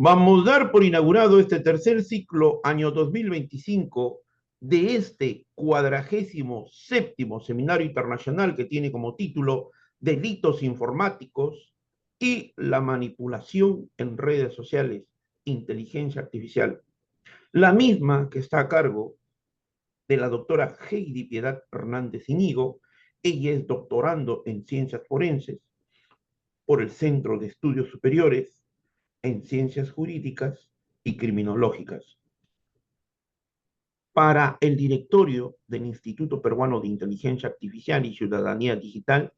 Vamos a dar por inaugurado este tercer ciclo, año 2025, de este 47º Seminario Internacional que tiene como título Delitos Informáticos y la manipulación en redes sociales, inteligencia artificial. La misma que está a cargo de la doctora Heidi Piedad Hernández Iñigo. Ella es doctorando en ciencias forenses por el Centro de Estudios Superiores en Ciencias Jurídicas y Criminológicas. Para el directorio del Instituto Peruano de Inteligencia Artificial y Ciudadanía Digital,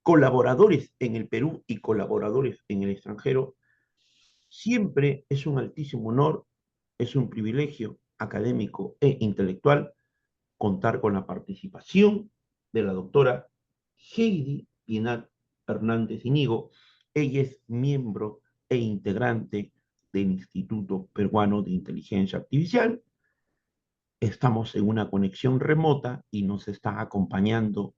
colaboradores en el Perú y colaboradores en el extranjero, siempre es un altísimo honor, es un privilegio académico e intelectual contar con la participación de la doctora Heidi Pinat Hernández Inigo. Ella es miembro e integrante del Instituto Peruano de Inteligencia Artificial. Estamos en una conexión remota y nos está acompañando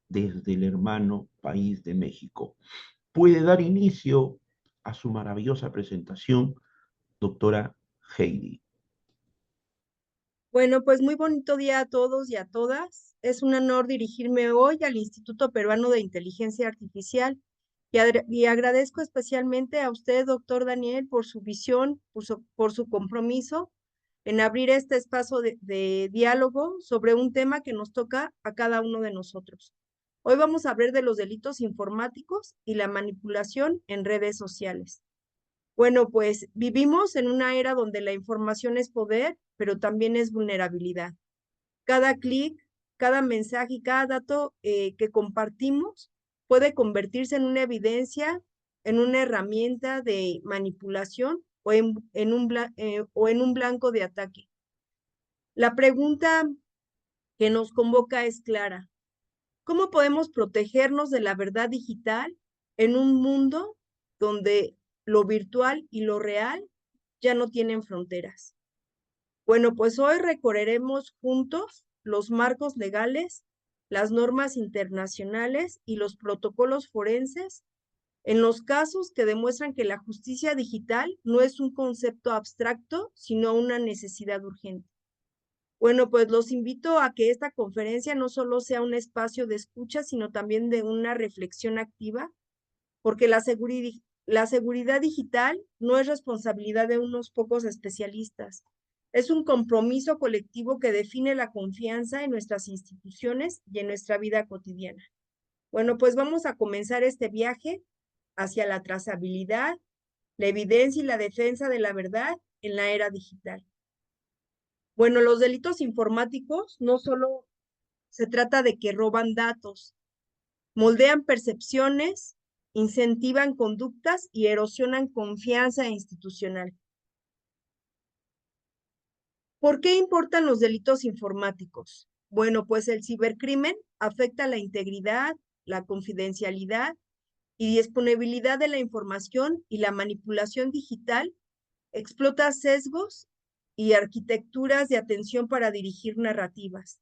desde el hermano país de México. Puede dar inicio a su maravillosa presentación, doctora Heidi. Bueno, pues muy bonito día a todos y a todas. Es un honor dirigirme hoy al Instituto Peruano de Inteligencia Artificial y agradezco especialmente a usted, doctor Daniel, por su visión, por su compromiso en abrir este espacio de diálogo sobre un tema que nos toca a cada uno de nosotros. Hoy vamos a hablar de los delitos informáticos y la manipulación en redes sociales. Bueno, pues vivimos en una era donde la información es poder, pero también es vulnerabilidad. Cada clic, cada mensaje y cada dato que compartimos puede convertirse en una evidencia, en una herramienta de manipulación o en un blanco de ataque. La pregunta que nos convoca es clara. ¿Cómo podemos protegernos de la verdad digital en un mundo donde lo virtual y lo real ya no tienen fronteras? Bueno, pues hoy recorreremos juntos los marcos legales, las normas internacionales y los protocolos forenses en los casos que demuestran que la justicia digital no es un concepto abstracto, sino una necesidad urgente. Bueno, pues los invito a que esta conferencia no solo sea un espacio de escucha, sino también de una reflexión activa, porque la seguridad digital no es responsabilidad de unos pocos especialistas. Es un compromiso colectivo que define la confianza en nuestras instituciones y en nuestra vida cotidiana. Bueno, pues vamos a comenzar este viaje hacia la trazabilidad, la evidencia y la defensa de la verdad en la era digital. Bueno, los delitos informáticos no solo se trata de que roban datos, moldean percepciones, incentivan conductas y erosionan confianza institucional. ¿Por qué importan los delitos informáticos? Bueno, pues el cibercrimen afecta la integridad, la confidencialidad y disponibilidad de la información, y la manipulación digital explota sesgos y arquitecturas de atención para dirigir narrativas.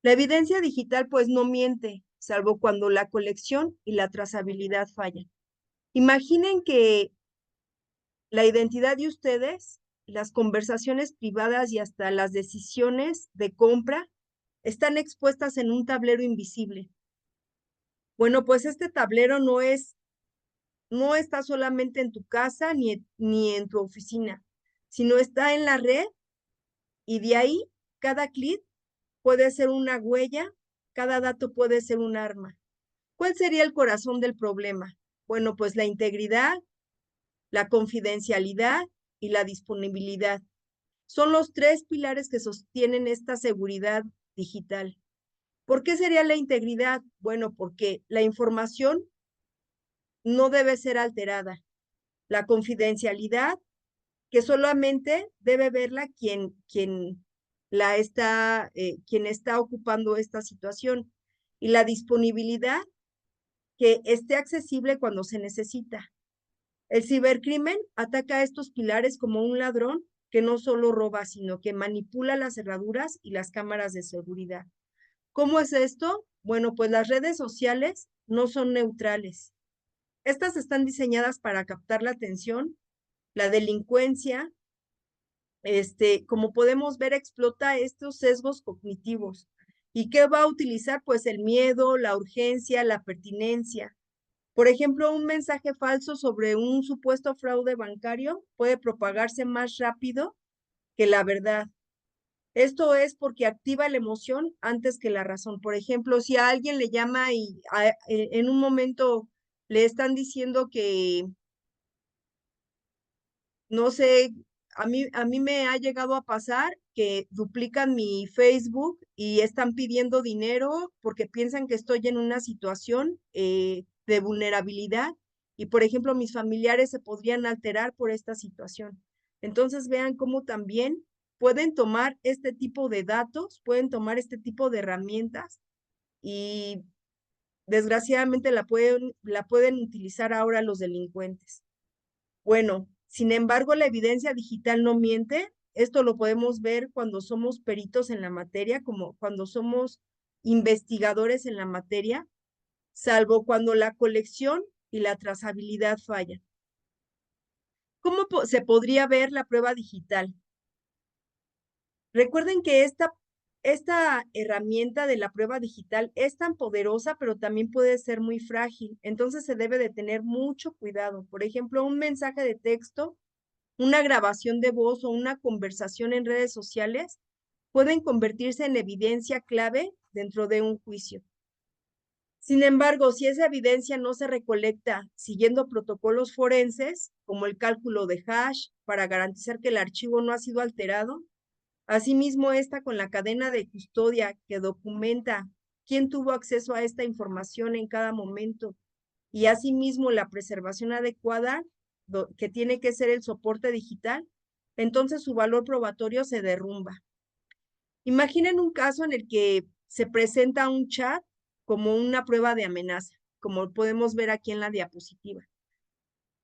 La evidencia digital pues no miente, salvo cuando la colección y la trazabilidad fallan. Imaginen que la identidad de ustedes, las conversaciones privadas y hasta las decisiones de compra están expuestas en un tablero invisible. Bueno, pues este tablero no está solamente en tu casa ni en tu oficina, sino está en la red, y de ahí cada clic puede ser una huella, cada dato puede ser un arma. ¿Cuál sería el corazón del problema? Bueno, pues la integridad, la confidencialidad y la disponibilidad. Son los tres pilares que sostienen esta seguridad digital. ¿Por qué sería la integridad? Bueno, porque la información no debe ser alterada. La confidencialidad, que solamente debe verla quien está ocupando esta situación. Y la disponibilidad, que esté accesible cuando se necesita. El cibercrimen ataca a estos pilares como un ladrón que no solo roba, sino que manipula las cerraduras y las cámaras de seguridad. ¿Cómo es esto? Bueno, pues las redes sociales no son neutrales. Estas están diseñadas para captar la atención, La delincuencia, como podemos ver, explota estos sesgos cognitivos. ¿Y qué va a utilizar? Pues el miedo, la urgencia, la pertinencia. Por ejemplo, un mensaje falso sobre un supuesto fraude bancario puede propagarse más rápido que la verdad. Esto es porque activa la emoción antes que la razón. Por ejemplo, si a alguien le llama y en un momento le están diciendo que, no sé, a mí me ha llegado a pasar que duplican mi Facebook y están pidiendo dinero porque piensan que estoy en una situación de vulnerabilidad y, por ejemplo, mis familiares se podrían alterar por esta situación. Entonces, vean cómo también pueden tomar este tipo de datos, pueden tomar este tipo de herramientas y desgraciadamente la pueden utilizar ahora los delincuentes. Bueno, sin embargo, la evidencia digital no miente. Esto lo podemos ver cuando somos peritos en la materia, como cuando somos investigadores en la materia, salvo cuando la colección y la trazabilidad fallan. ¿Cómo se podría ver la prueba digital? Recuerden que esta herramienta de la prueba digital es tan poderosa, pero también puede ser muy frágil. Entonces se debe de tener mucho cuidado. Por ejemplo, un mensaje de texto, una grabación de voz o una conversación en redes sociales pueden convertirse en evidencia clave dentro de un juicio. Sin embargo, si esa evidencia no se recolecta siguiendo protocolos forenses, como el cálculo de hash, para garantizar que el archivo no ha sido alterado, asimismo esta con la cadena de custodia que documenta quién tuvo acceso a esta información en cada momento, y asimismo la preservación adecuada que tiene que ser el soporte digital, entonces su valor probatorio se derrumba. Imaginen un caso en el que se presenta un chat como una prueba de amenaza, como podemos ver aquí en la diapositiva.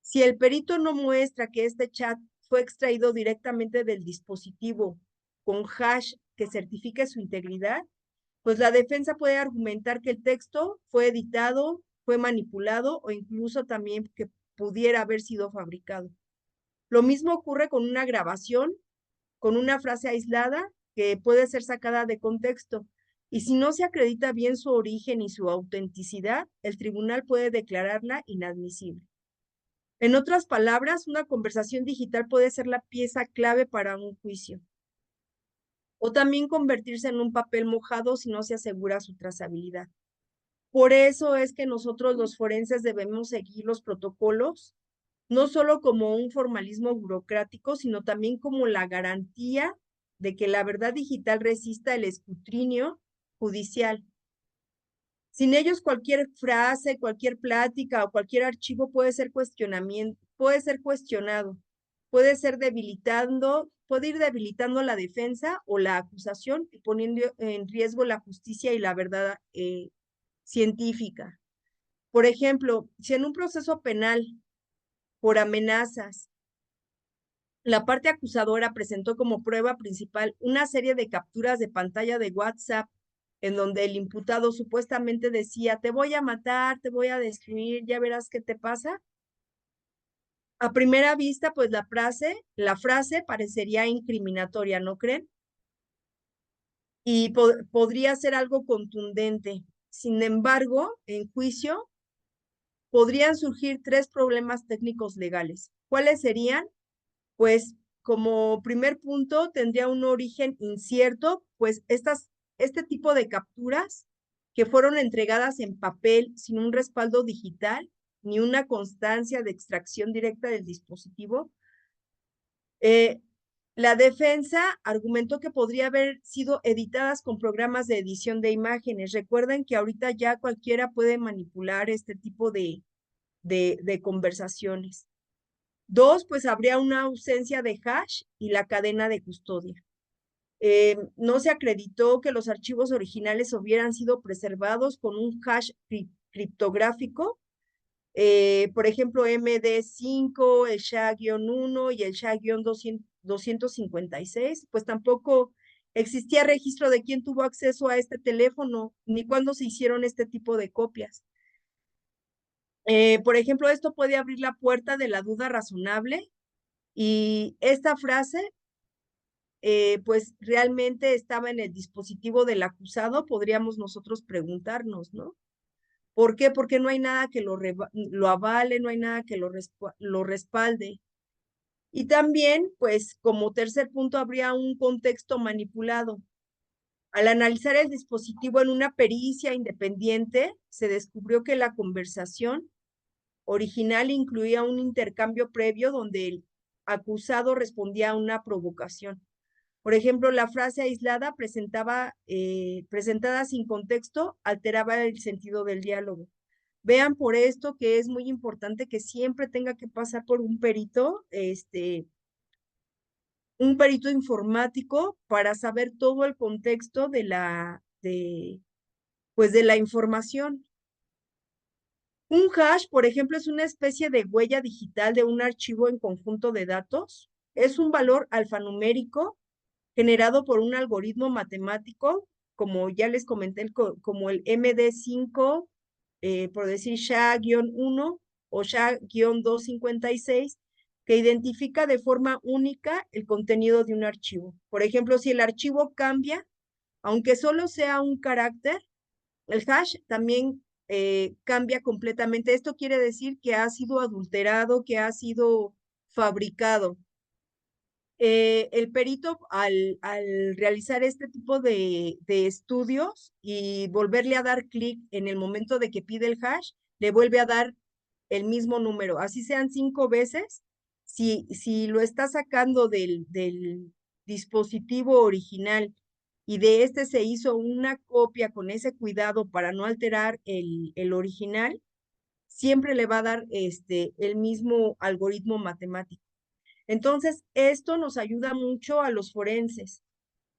Si el perito no muestra que este chat fue extraído directamente del dispositivo con hash que certifique su integridad, pues la defensa puede argumentar que el texto fue editado, fue manipulado o incluso también que pudiera haber sido fabricado. Lo mismo ocurre con una grabación, con una frase aislada que puede ser sacada de contexto. Y si no se acredita bien su origen y su autenticidad, el tribunal puede declararla inadmisible. En otras palabras, una conversación digital puede ser la pieza clave para un juicio, o también convertirse en un papel mojado si no se asegura su trazabilidad. Por eso es que nosotros los forenses debemos seguir los protocolos, no solo como un formalismo burocrático, sino también como la garantía de que la verdad digital resista el escrutinio judicial. Sin ellos, cualquier frase, cualquier plática o cualquier archivo puede ser cuestionado, puede ir debilitando la defensa o la acusación y poniendo en riesgo la justicia y la verdad científica. Por ejemplo, si en un proceso penal por amenazas, la parte acusadora presentó como prueba principal una serie de capturas de pantalla de WhatsApp en donde el imputado supuestamente decía, te voy a matar, te voy a destruir, ya verás qué te pasa. A primera vista, pues la frase parecería incriminatoria, ¿no creen? Y podría ser algo contundente. Sin embargo, en juicio podrían surgir tres problemas técnicos legales. ¿Cuáles serían? Pues como primer punto tendría un origen incierto, pues este tipo de capturas que fueron entregadas en papel sin un respaldo digital ni una constancia de extracción directa del dispositivo. La defensa argumentó que podría haber sido editadas con programas de edición de imágenes. Recuerden que ahorita ya cualquiera puede manipular este tipo de conversaciones. Dos, pues habría una ausencia de hash y la cadena de custodia. No se acreditó que los archivos originales hubieran sido preservados con un hash criptográfico, por ejemplo, MD5, el SHA-1 y el SHA-256, pues tampoco existía registro de quién tuvo acceso a este teléfono, ni cuándo se hicieron este tipo de copias. Por ejemplo, esto puede abrir la puerta de la duda razonable Y esta frase, pues realmente estaba en el dispositivo del acusado, podríamos nosotros preguntarnos, ¿no? ¿Por qué? Porque no hay nada que lo avale, no hay nada que lo respalde. Y también, pues, como tercer punto, habría un contexto manipulado. Al analizar el dispositivo en una pericia independiente, se descubrió que la conversación original incluía un intercambio previo donde el acusado respondía a una provocación. Por ejemplo, la frase aislada presentada sin contexto alteraba el sentido del diálogo. Vean por esto que es muy importante que siempre tenga que pasar por un perito informático para saber todo el contexto pues de la información. Un hash, por ejemplo, es una especie de huella digital de un archivo en conjunto de datos. Es un valor alfanumérico generado por un algoritmo matemático, como ya les comenté, como el MD5, por decir SHA-1 o SHA-256, que identifica de forma única el contenido de un archivo. Por ejemplo, si el archivo cambia, aunque solo sea un carácter, el hash también cambia completamente. Esto quiere decir que ha sido adulterado, que ha sido fabricado. El perito, al realizar este tipo de estudios y volverle a dar clic en el momento de que pide el hash, le vuelve a dar el mismo número, así sean 5 veces. Si lo está sacando del dispositivo original y de este se hizo una copia con ese cuidado para no alterar el original, siempre le va a dar el mismo algoritmo matemático. Entonces, esto nos ayuda mucho a los forenses.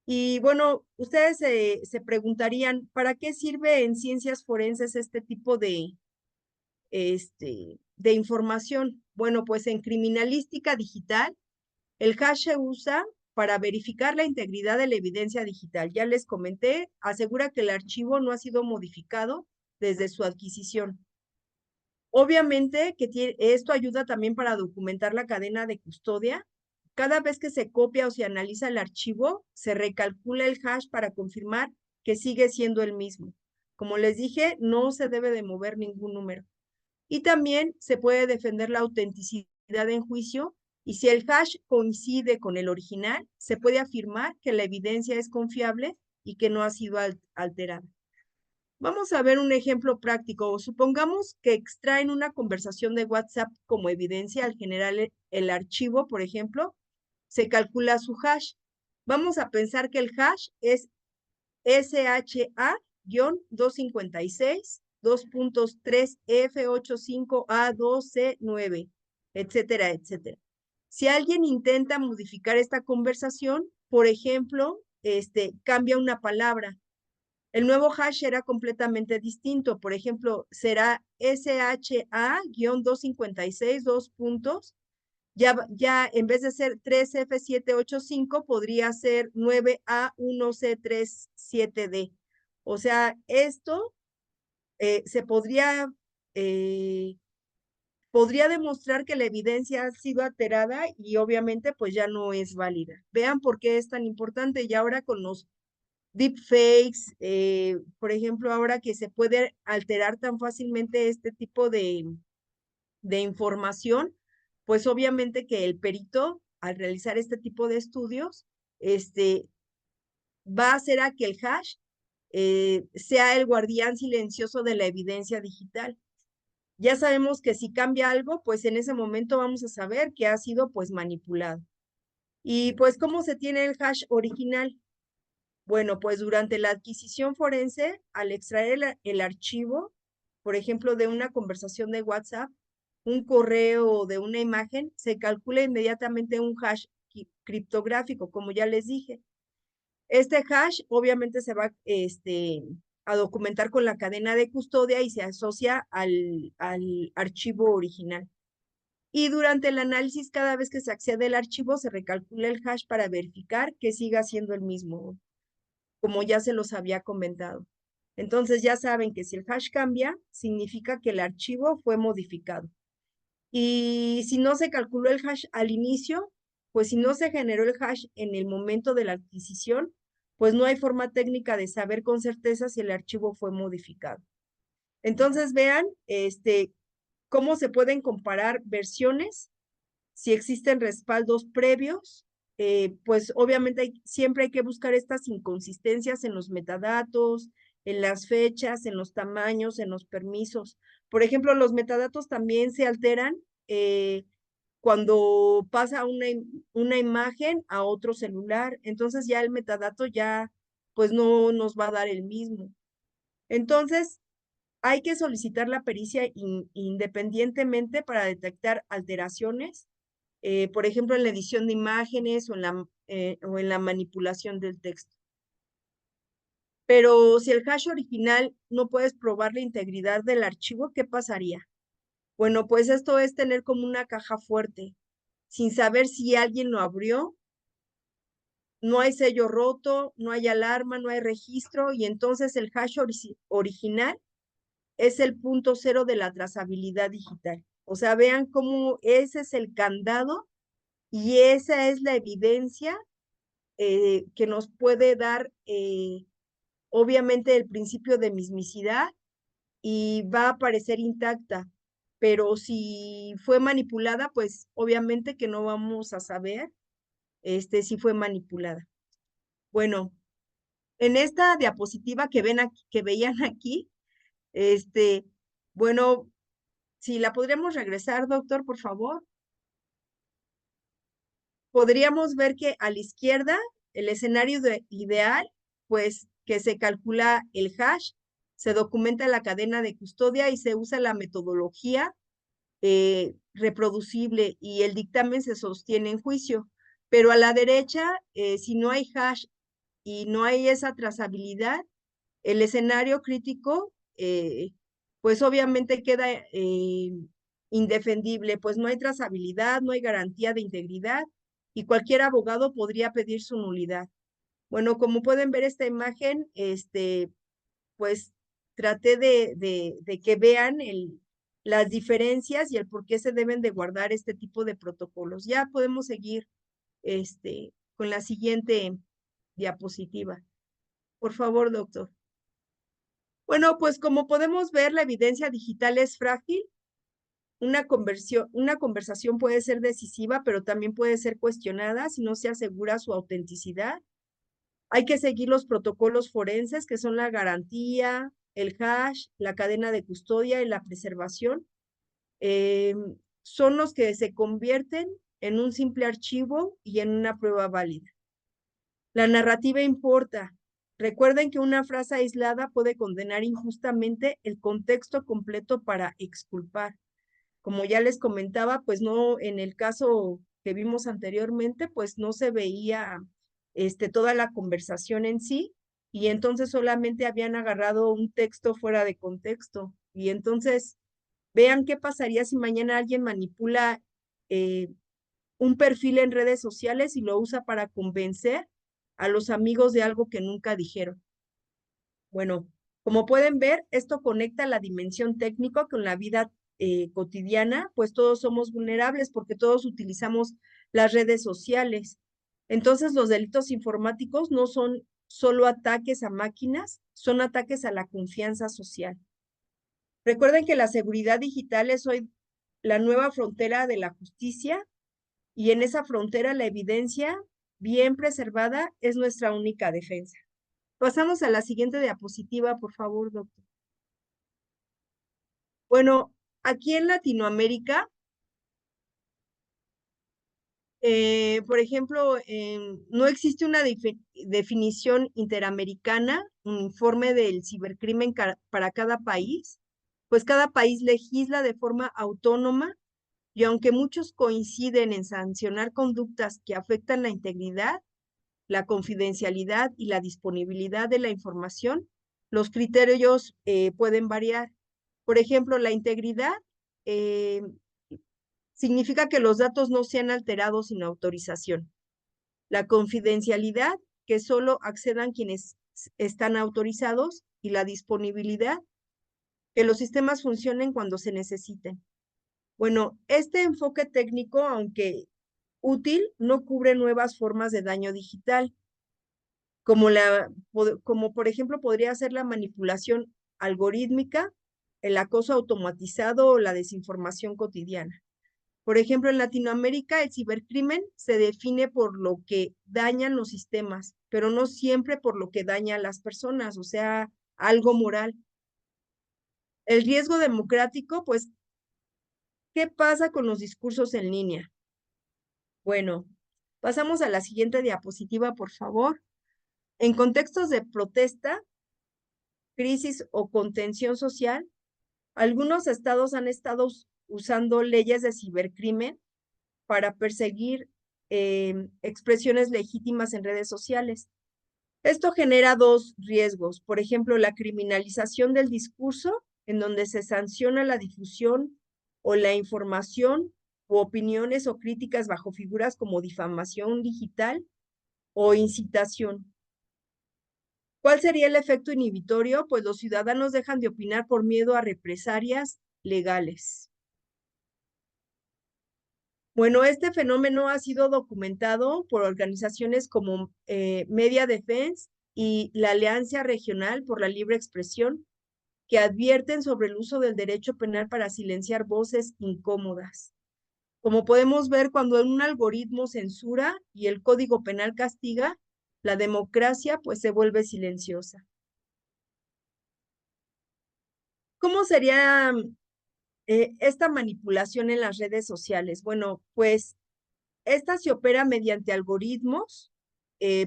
Y bueno, ustedes se preguntarían, ¿para qué sirve en ciencias forenses este tipo de información? Bueno, pues en criminalística digital, el hash se usa para verificar la integridad de la evidencia digital. Ya les comenté, asegura que el archivo no ha sido modificado desde su adquisición. Obviamente que esto ayuda también para documentar la cadena de custodia. Cada vez que se copia o se analiza el archivo, se recalcula el hash para confirmar que sigue siendo el mismo. Como les dije, no se debe de mover ningún número. Y también se puede defender la autenticidad en juicio y si el hash coincide con el original, se puede afirmar que la evidencia es confiable y que no ha sido alterada. Vamos a ver un ejemplo práctico. Supongamos que extraen una conversación de WhatsApp como evidencia al generar el archivo, por ejemplo, se calcula su hash. Vamos a pensar que el hash es SHA-256, 2.3F85A12C9, etcétera, etcétera. Si alguien intenta modificar esta conversación, por ejemplo, cambia una palabra, el nuevo hash será completamente distinto. Por ejemplo, será SHA-256, dos puntos. Ya en vez de ser 3F785, podría ser 9A1C37D. O sea, esto se podría demostrar que la evidencia ha sido alterada y obviamente pues ya no es válida. Vean por qué es tan importante y ahora con los deepfakes, por ejemplo, ahora que se puede alterar tan fácilmente este tipo de información, pues obviamente que el perito, al realizar este tipo de estudios, va a hacer a que el hash sea el guardián silencioso de la evidencia digital. Ya sabemos que si cambia algo, pues en ese momento vamos a saber que ha sido pues manipulado. Y pues, ¿cómo se tiene el hash original? Bueno, pues durante la adquisición forense, al extraer el archivo, por ejemplo, de una conversación de WhatsApp, un correo o de una imagen, se calcula inmediatamente un hash criptográfico, como ya les dije. Este hash obviamente se va a documentar con la cadena de custodia y se asocia al archivo original. Y durante el análisis, cada vez que se accede al archivo, se recalcula el hash para verificar que siga siendo el mismo, como ya se los había comentado. Entonces ya saben que si el hash cambia, significa que el archivo fue modificado. Y si no se calculó el hash al inicio, pues si no se generó el hash en el momento de la adquisición, pues no hay forma técnica de saber con certeza si el archivo fue modificado. Entonces vean, cómo se pueden comparar versiones, si existen respaldos previos, pues obviamente siempre hay que buscar estas inconsistencias en los metadatos, en las fechas, en los tamaños, en los permisos. Por ejemplo, los metadatos también se alteran eh, cuando pasa una imagen a otro celular, entonces ya el metadato ya pues no nos va a dar el mismo. Entonces, hay que solicitar la pericia independientemente para detectar alteraciones, por ejemplo, en la edición de imágenes o en la manipulación del texto. Pero si el hash original no puedes probar la integridad del archivo, ¿qué pasaría? Bueno, pues esto es tener como una caja fuerte, sin saber si alguien lo abrió, no hay sello roto, no hay alarma, no hay registro, y entonces el hash original es el punto cero de la trazabilidad digital. O sea, vean cómo ese es el candado y esa es la evidencia que nos puede dar, obviamente, el principio de mismicidad y va a aparecer intacta. Pero si fue manipulada, pues obviamente que no vamos a saber si fue manipulada. Bueno, en esta diapositiva que ven aquí, que veían aquí, bueno, si la podríamos regresar, doctor, por favor. Podríamos ver que a la izquierda, el escenario ideal, pues que se calcula el hash, se documenta la cadena de custodia y se usa la metodología reproducible y el dictamen se sostiene en juicio. Pero a la derecha, si no hay hash y no hay esa trazabilidad, el escenario crítico, pues obviamente queda indefendible, pues no hay trazabilidad, no hay garantía de integridad y cualquier abogado podría pedir su nulidad. Bueno, como pueden ver esta imagen, pues traté de que vean las diferencias y el por qué se deben de guardar este tipo de protocolos. Ya podemos seguir con la siguiente diapositiva. Por favor, doctor. Bueno, pues como podemos ver, la evidencia digital es frágil. Una conversación puede ser decisiva, pero también puede ser cuestionada si no se asegura su autenticidad. Hay que seguir los protocolos forenses, que son la garantía, el hash, la cadena de custodia y la preservación. Son los que se convierten en un simple archivo y en una prueba válida. La narrativa importa. Recuerden que una frase aislada puede condenar injustamente el contexto completo para exculpar. Como ya les comentaba, pues no, en el caso que vimos anteriormente, pues no se veía toda la conversación en sí, y entonces solamente habían agarrado un texto fuera de contexto. Y entonces, vean qué pasaría si mañana alguien manipula eh, un perfil en redes sociales y lo usa para convencer a los amigos de algo que nunca dijeron. Bueno, como pueden ver, esto conecta la dimensión técnica con la vida cotidiana, pues todos somos vulnerables porque todos utilizamos las redes sociales. Entonces, los delitos informáticos no son solo ataques a máquinas, son ataques a la confianza social. Recuerden que la seguridad digital es hoy la nueva frontera de la justicia y en esa frontera la evidencia bien preservada es nuestra única defensa. Pasamos a la siguiente diapositiva, por favor, doctor. Bueno, aquí en Latinoamérica, por ejemplo, no existe una definición interamericana uniforme del cibercrimen para cada país, pues cada país legisla de forma autónoma y aunque muchos coinciden en sancionar conductas que afectan la integridad, la confidencialidad y la disponibilidad de la información, los criterios pueden variar. Por ejemplo, la integridad eh, significa que los datos no sean alterados sin autorización. La confidencialidad, que solo accedan quienes están autorizados, y la disponibilidad, que los sistemas funcionen cuando se necesiten. Bueno, este enfoque técnico, aunque útil, no cubre nuevas formas de daño digital, como por ejemplo podría ser la manipulación algorítmica, el acoso automatizado o la desinformación cotidiana. Por ejemplo, en Latinoamérica el cibercrimen se define por lo que dañan los sistemas, pero no siempre por lo que daña a las personas, o sea, algo moral. El riesgo democrático, pues, ¿qué pasa con los discursos en línea? Bueno, pasamos a la siguiente diapositiva, por favor. En contextos de protesta, crisis o contención social, algunos estados han estado usando leyes de cibercrimen para perseguir expresiones legítimas en redes sociales. Esto genera dos riesgos. Por ejemplo, la criminalización del discurso, en donde se sanciona la difusión o la información u opiniones o críticas bajo figuras como difamación digital o incitación. ¿Cuál sería el efecto inhibitorio? Pues los ciudadanos dejan de opinar por miedo a represalias legales. Bueno, este fenómeno ha sido documentado por organizaciones como Media Defense y la Alianza Regional por la Libre Expresión, que advierten sobre el uso del derecho penal para silenciar voces incómodas. Como podemos ver, cuando un algoritmo censura y el Código Penal castiga, la democracia pues se vuelve silenciosa. ¿Cómo sería esta manipulación en las redes sociales? Bueno, pues esta se opera mediante algoritmos,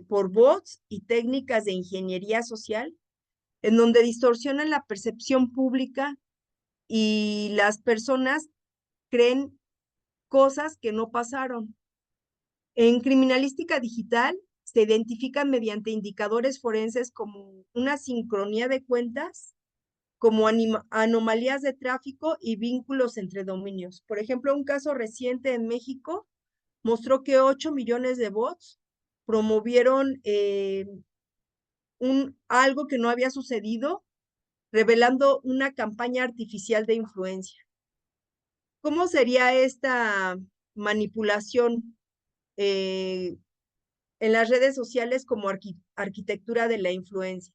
por bots y técnicas de ingeniería social, en donde distorsionan la percepción pública y las personas creen cosas que no pasaron. En criminalística digital se identifican mediante indicadores forenses como una sincronía de cuentas, como anomalías de tráfico y vínculos entre dominios. Por ejemplo, un caso reciente en México mostró que 8 millones de bots promovieron algo que no había sucedido, revelando una campaña artificial de influencia. ¿Cómo sería esta manipulación en las redes sociales como arquitectura de la influencia?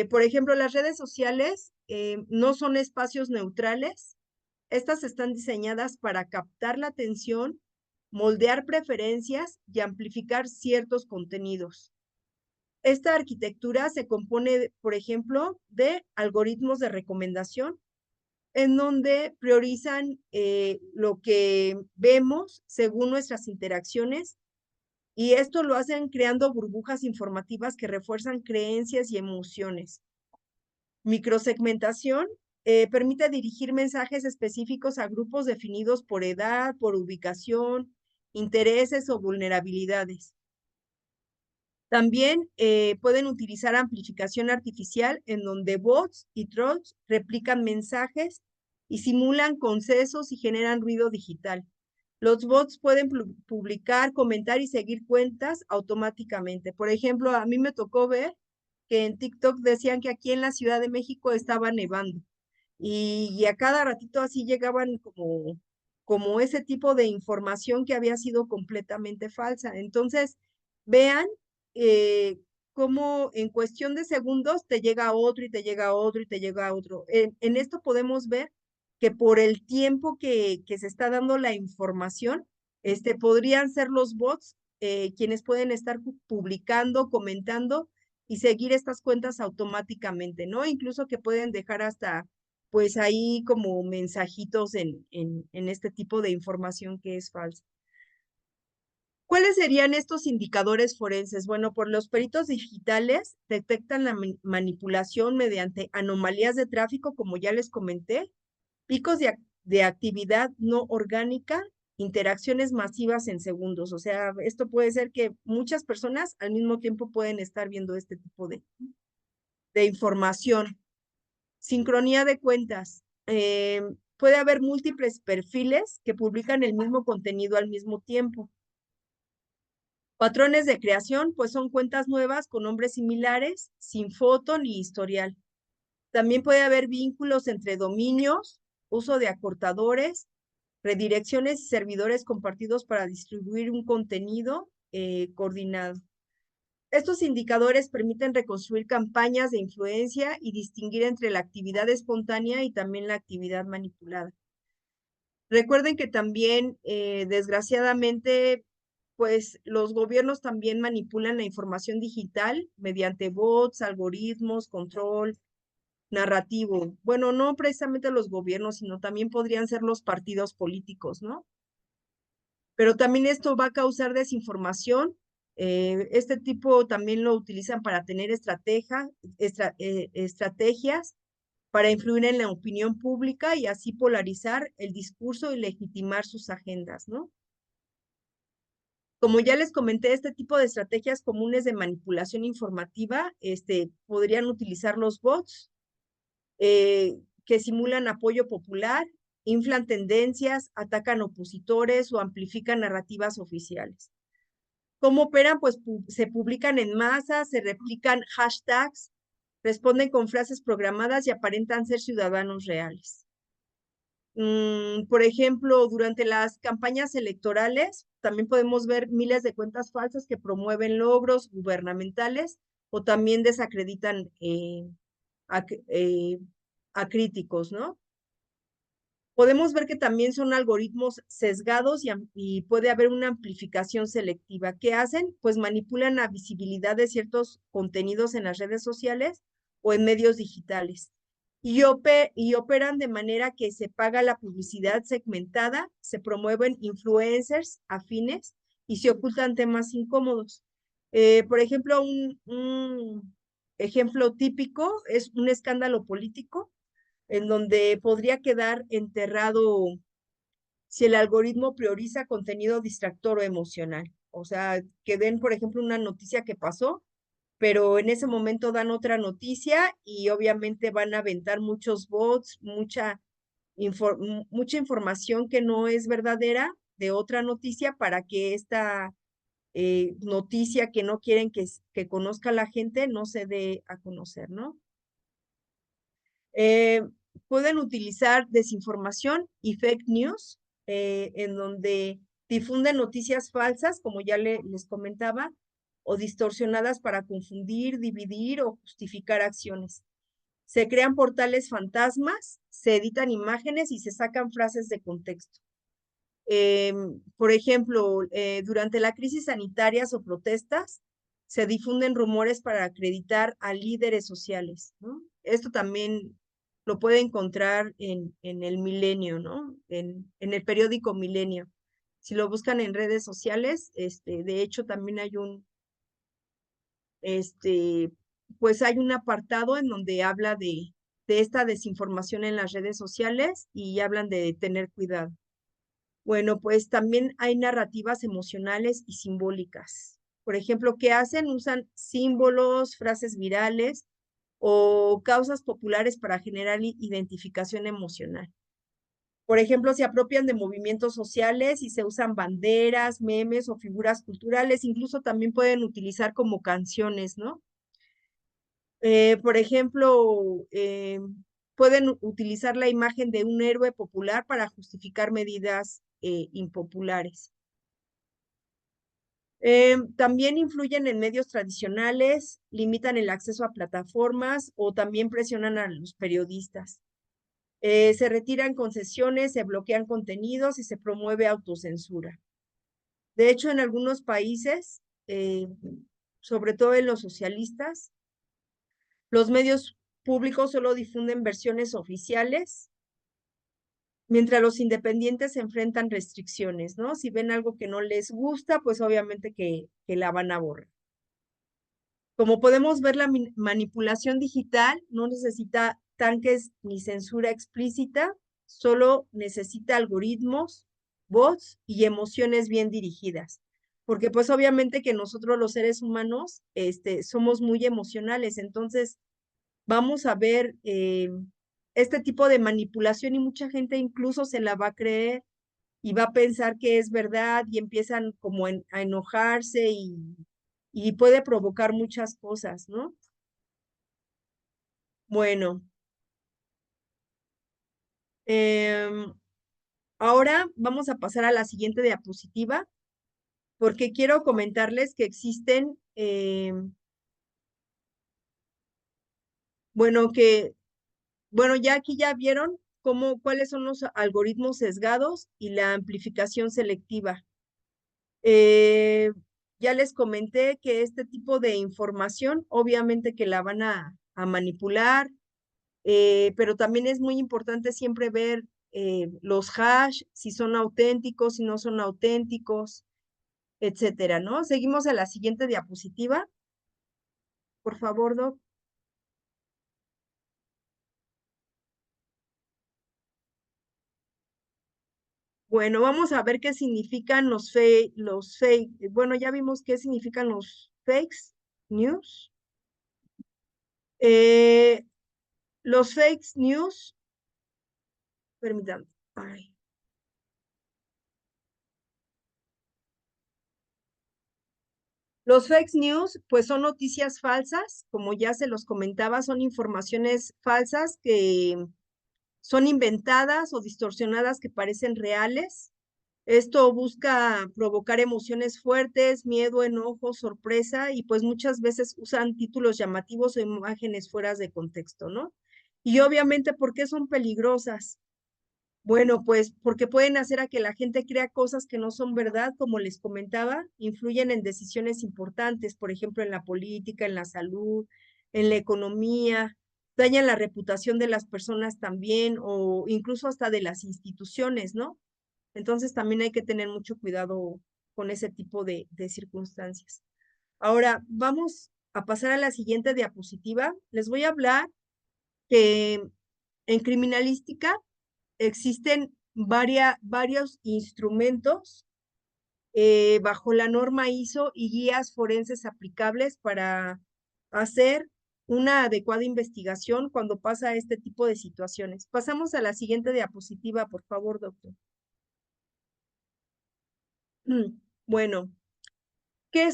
Por ejemplo, las redes sociales no son espacios neutrales. Estas están diseñadas para captar la atención, moldear preferencias y amplificar ciertos contenidos. Esta arquitectura se compone, por ejemplo, de algoritmos de recomendación, en donde priorizan lo que vemos según nuestras interacciones, y esto lo hacen creando burbujas informativas que refuerzan creencias y emociones. Microsegmentación permite dirigir mensajes específicos a grupos definidos por edad, por ubicación, intereses o vulnerabilidades. También pueden utilizar amplificación artificial, en donde bots y trolls replican mensajes y simulan concesos y generan ruido digital. Los bots pueden publicar, comentar y seguir cuentas automáticamente. Por ejemplo, a mí me tocó ver que en TikTok decían que aquí en la Ciudad de México estaba nevando, y a cada ratito así llegaban como ese tipo de información que había sido completamente falsa. Entonces, vean eh, cómo en cuestión de segundos te llega otro y te llega otro y te llega otro. En esto podemos ver que por el tiempo que se está dando la información, podrían ser los bots quienes pueden estar publicando, comentando y seguir estas cuentas automáticamente, ¿no? Incluso que pueden dejar hasta, pues ahí como mensajitos en este tipo de información que es falsa. ¿Cuáles serían estos indicadores forenses? Bueno, por los peritos digitales detectan la manipulación mediante anomalías de tráfico, como ya les comenté, picos de actividad no orgánica, interacciones masivas en segundos. O sea, esto puede ser que muchas personas al mismo tiempo pueden estar viendo este tipo de información. Sincronía de cuentas. Puede haber múltiples perfiles que publican el mismo contenido al mismo tiempo. Patrones de creación, pues son cuentas nuevas con nombres similares, sin foto ni historial. También puede haber vínculos entre dominios, uso de acortadores, redirecciones y servidores compartidos para distribuir un contenido coordinado. Estos indicadores permiten reconstruir campañas de influencia y distinguir entre la actividad espontánea y también la actividad manipulada. Recuerden que también, desgraciadamente, pues los gobiernos también manipulan la información digital mediante bots, algoritmos, control narrativo. Bueno, no precisamente los gobiernos, sino también podrían ser los partidos políticos, ¿no? Pero también esto va a causar desinformación. Este tipo también lo utilizan para tener estrategias para influir en la opinión pública y así polarizar el discurso y legitimar sus agendas, ¿no? Como ya les comenté, este tipo de estrategias comunes de manipulación informativa, podrían utilizar los bots, que simulan apoyo popular, inflan tendencias, atacan opositores o amplifican narrativas oficiales. ¿Cómo operan? Pues se publican en masa, se replican hashtags, responden con frases programadas y aparentan ser ciudadanos reales. Por ejemplo, durante las campañas electorales, también podemos ver miles de cuentas falsas que promueven logros gubernamentales o también desacreditan a críticos, ¿no? Podemos ver que también son algoritmos sesgados y puede haber una amplificación selectiva. ¿Qué hacen? Pues manipulan la visibilidad de ciertos contenidos en las redes sociales o en medios digitales. Y operan de manera que se paga la publicidad segmentada, se promueven influencers afines y se ocultan temas incómodos. Por ejemplo, un ejemplo típico es un escándalo político en donde podría quedar enterrado si el algoritmo prioriza contenido distractor o emocional. O sea, que den, por ejemplo, una noticia que pasó, pero en ese momento dan otra noticia y obviamente van a aventar muchos bots, mucha información que no es verdadera de otra noticia para que esta noticia que no quieren que conozca la gente no se dé a conocer, ¿no? Eh, Pueden utilizar desinformación y fake news, en donde difunden noticias falsas, como ya les comentaba, o distorsionadas para confundir, dividir o justificar acciones. Se crean portales fantasmas, se editan imágenes y se sacan frases de contexto. Por ejemplo, durante la crisis sanitarias o protestas, se difunden rumores para acreditar a líderes sociales, ¿no? Esto también lo puede encontrar en el Milenio, ¿no? En el periódico Milenio. Si lo buscan en redes sociales, de hecho también hay pues hay un apartado en donde habla de esta desinformación en las redes sociales y hablan de tener cuidado. Bueno, pues también hay narrativas emocionales y simbólicas. Por ejemplo, ¿qué hacen? Usan símbolos, frases virales o causas populares para generar identificación emocional. Por ejemplo, se apropian de movimientos sociales y se usan banderas, memes o figuras culturales, incluso también pueden utilizar como canciones, ¿no? Por ejemplo, pueden utilizar la imagen de un héroe popular para justificar medidas impopulares. También influyen en medios tradicionales, limitan el acceso a plataformas o también presionan a los periodistas. Se retiran concesiones, se bloquean contenidos y se promueve autocensura. De hecho, en algunos países, sobre todo en los socialistas, los medios públicos solo difunden versiones oficiales, mientras los independientes se enfrentan restricciones, ¿no? Si ven algo que no les gusta, pues obviamente que la van a borrar. Como podemos ver, la manipulación digital no necesita tanques ni censura explícita, solo necesita algoritmos, bots y emociones bien dirigidas. Porque pues obviamente que nosotros los seres humanos somos muy emocionales, entonces vamos a ver este tipo de manipulación y mucha gente incluso se la va a creer y va a pensar que es verdad y empiezan como a enojarse y puede provocar muchas cosas, ¿no? Bueno, Ahora vamos a pasar a la siguiente diapositiva, porque quiero comentarles que existen, bueno, ya aquí ya vieron cuáles son los algoritmos sesgados y la amplificación selectiva. Ya les comenté que este tipo de información, obviamente que la van a manipular, pero también es muy importante siempre ver los hash, si son auténticos, si no son auténticos, etcétera, ¿no? Seguimos a la siguiente diapositiva. Por favor, Doc. Bueno, vamos a ver qué significan los fake. Bueno, ya vimos qué significan los fakes news. Los fake news, permítanme. Ay. Los fake news, pues son noticias falsas, como ya se los comentaba, son informaciones falsas que son inventadas o distorsionadas que parecen reales. Esto busca provocar emociones fuertes, miedo, enojo, sorpresa, y pues muchas veces usan títulos llamativos o imágenes fuera de contexto, ¿no? Y obviamente, ¿por qué son peligrosas? Bueno, pues porque pueden hacer a que la gente crea cosas que no son verdad, como les comentaba, influyen en decisiones importantes, por ejemplo, en la política, en la salud, en la economía, dañan la reputación de las personas también, o incluso hasta de las instituciones, ¿no? Entonces también hay que tener mucho cuidado con ese tipo de circunstancias. Ahora, vamos a pasar a la siguiente diapositiva. Les voy a hablar que en criminalística existen varios instrumentos bajo la norma ISO y guías forenses aplicables para hacer una adecuada investigación cuando pasa este tipo de situaciones. Pasamos a la siguiente diapositiva, por favor, doctor. Bueno, ¿qué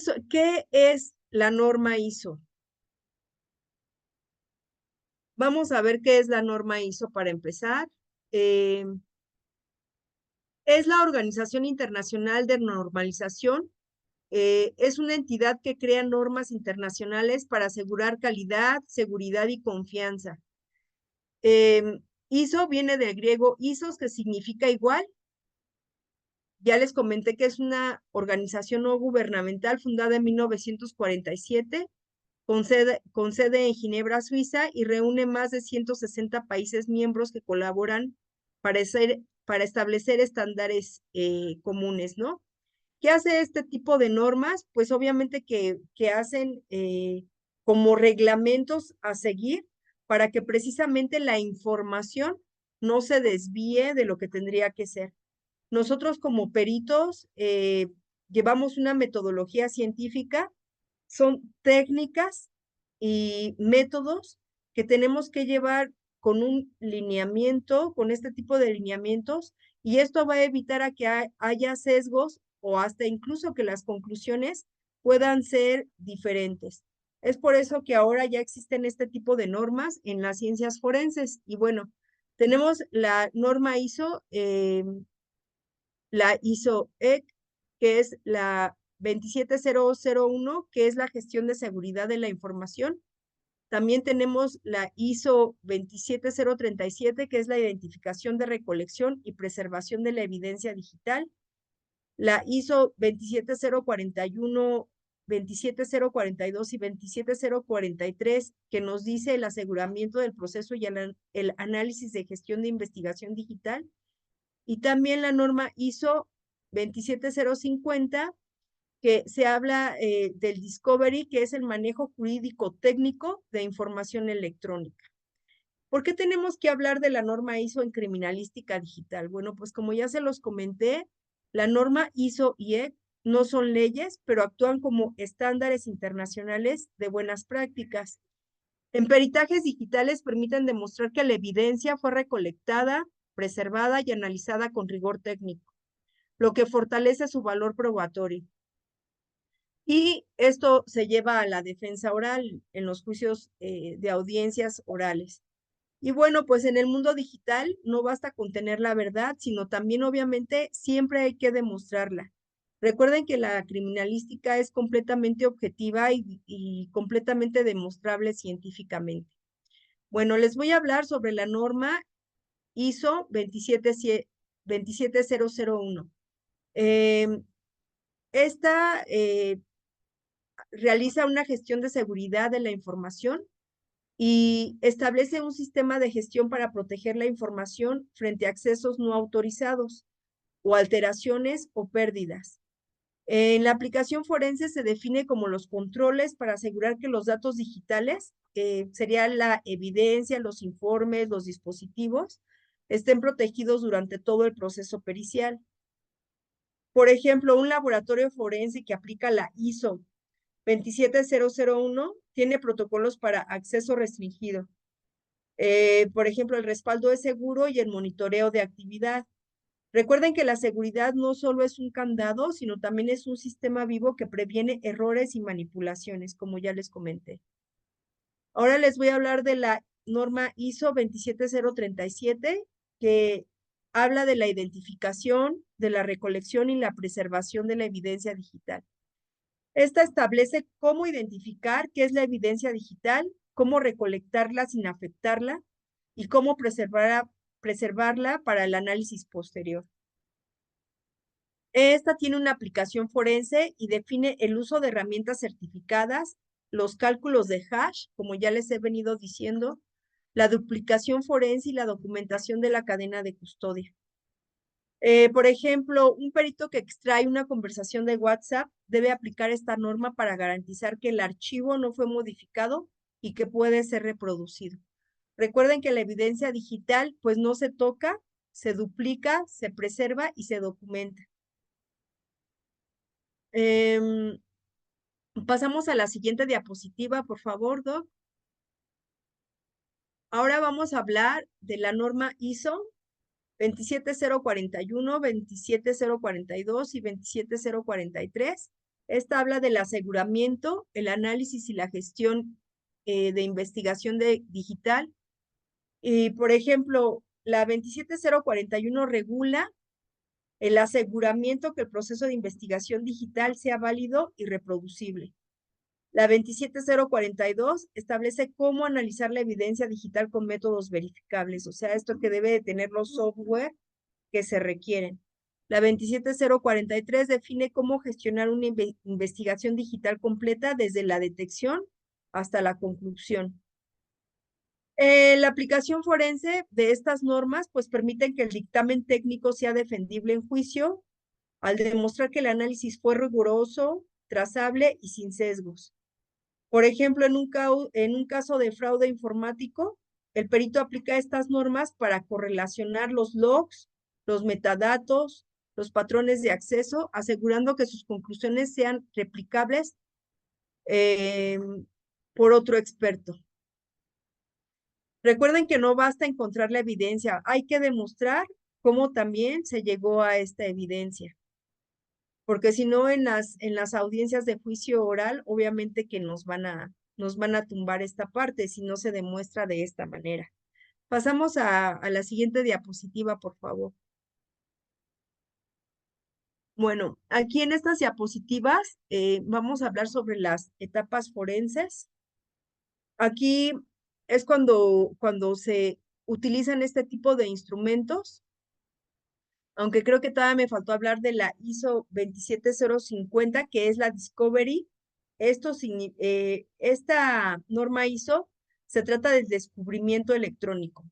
es la norma ISO? Vamos a ver qué es la norma ISO para empezar. Es la Organización Internacional de Normalización. Es una entidad que crea normas internacionales para asegurar calidad, seguridad y confianza. ISO viene del griego isos, que significa igual. Ya les comenté que es una organización no gubernamental fundada en 1947, con sede en Ginebra, Suiza, y reúne más de 160 países miembros que colaboran para establecer estándares comunes, ¿no? ¿Qué hace este tipo de normas? Pues obviamente que hacen como reglamentos a seguir para que precisamente la información no se desvíe de lo que tendría que ser. Nosotros como peritos llevamos una metodología científica, son técnicas y métodos que tenemos que llevar con un lineamiento, con este tipo de lineamientos, y esto va a evitar a que haya sesgos o hasta incluso que las conclusiones puedan ser diferentes. Es por eso que ahora ya existen este tipo de normas en las ciencias forenses. Y bueno, tenemos la norma ISO, la ISO-EC, que es la 27001, que es la gestión de seguridad de la información. También tenemos la ISO 27037, que es la identificación de recolección y preservación de la evidencia digital. La ISO 27041, 27042 y 27043, que nos dice el aseguramiento del proceso y el análisis de gestión de investigación digital. Y también la norma ISO 27050, que se habla del discovery, que es el manejo jurídico técnico de información electrónica. ¿Por qué tenemos que hablar de la norma ISO en criminalística digital? Bueno, pues como ya se los comenté, la norma ISO y EC no son leyes, pero actúan como estándares internacionales de buenas prácticas. En peritajes digitales permiten demostrar que la evidencia fue recolectada, preservada y analizada con rigor técnico, lo que fortalece su valor probatorio. Y esto se lleva a la defensa oral en los juicios de audiencias orales. Y bueno, pues en el mundo digital no basta con tener la verdad, sino también obviamente siempre hay que demostrarla. Recuerden que la criminalística es completamente objetiva y completamente demostrable científicamente. Bueno, les voy a hablar sobre la norma ISO 27001. Esta realiza una gestión de seguridad de la información y establece un sistema de gestión para proteger la información frente a accesos no autorizados o alteraciones o pérdidas. En la aplicación forense se define como los controles para asegurar que los datos digitales, serían la evidencia, los informes, los dispositivos, estén protegidos durante todo el proceso pericial. Por ejemplo, un laboratorio forense que aplica la ISO 27001 tiene protocolos para acceso restringido. Por ejemplo, el respaldo es seguro y el monitoreo de actividad. Recuerden que la seguridad no solo es un candado, sino también es un sistema vivo que previene errores y manipulaciones, como ya les comenté. Ahora les voy a hablar de la norma ISO 27037, que habla de la identificación, de la recolección y la preservación de la evidencia digital. Esta establece cómo identificar qué es la evidencia digital, cómo recolectarla sin afectarla y cómo preservarla para el análisis posterior. Esta tiene una aplicación forense y define el uso de herramientas certificadas, los cálculos de hash, como ya les he venido diciendo, la duplicación forense y la documentación de la cadena de custodia. Por ejemplo, un perito que extrae una conversación de WhatsApp debe aplicar esta norma para garantizar que el archivo no fue modificado y que puede ser reproducido. Recuerden que la evidencia digital pues no se toca, se duplica, se preserva y se documenta. Pasamos a la siguiente diapositiva, por favor, Doc. Ahora vamos a hablar de la norma ISO 27041, 27042 y 27043. Esta habla del aseguramiento, el análisis y la gestión de investigación digital. Y, por ejemplo, la 27041 regula el aseguramiento que el proceso de investigación digital sea válido y reproducible. La 27042 establece cómo analizar la evidencia digital con métodos verificables, o sea, esto que debe de tener los software que se requieren. La 27043 define cómo gestionar una investigación digital completa desde la detección hasta la conclusión. La aplicación forense de estas normas pues permiten que el dictamen técnico sea defendible en juicio al demostrar que el análisis fue riguroso, trazable y sin sesgos. Por ejemplo, en un caso de fraude informático, el perito aplica estas normas para correlacionar los logs, los metadatos, los patrones de acceso, asegurando que sus conclusiones sean replicables por otro experto. Recuerden que no basta encontrar la evidencia, hay que demostrar cómo también se llegó a esta evidencia. Porque si no, en las audiencias de juicio oral, obviamente que nos van a tumbar esta parte si no se demuestra de esta manera. Pasamos a la siguiente diapositiva, por favor. Bueno, aquí en estas diapositivas vamos a hablar sobre las etapas forenses. Aquí es cuando se utilizan este tipo de instrumentos, aunque creo que todavía me faltó hablar de la ISO 27050, que es la Discovery. Esta norma ISO se trata del descubrimiento electrónico.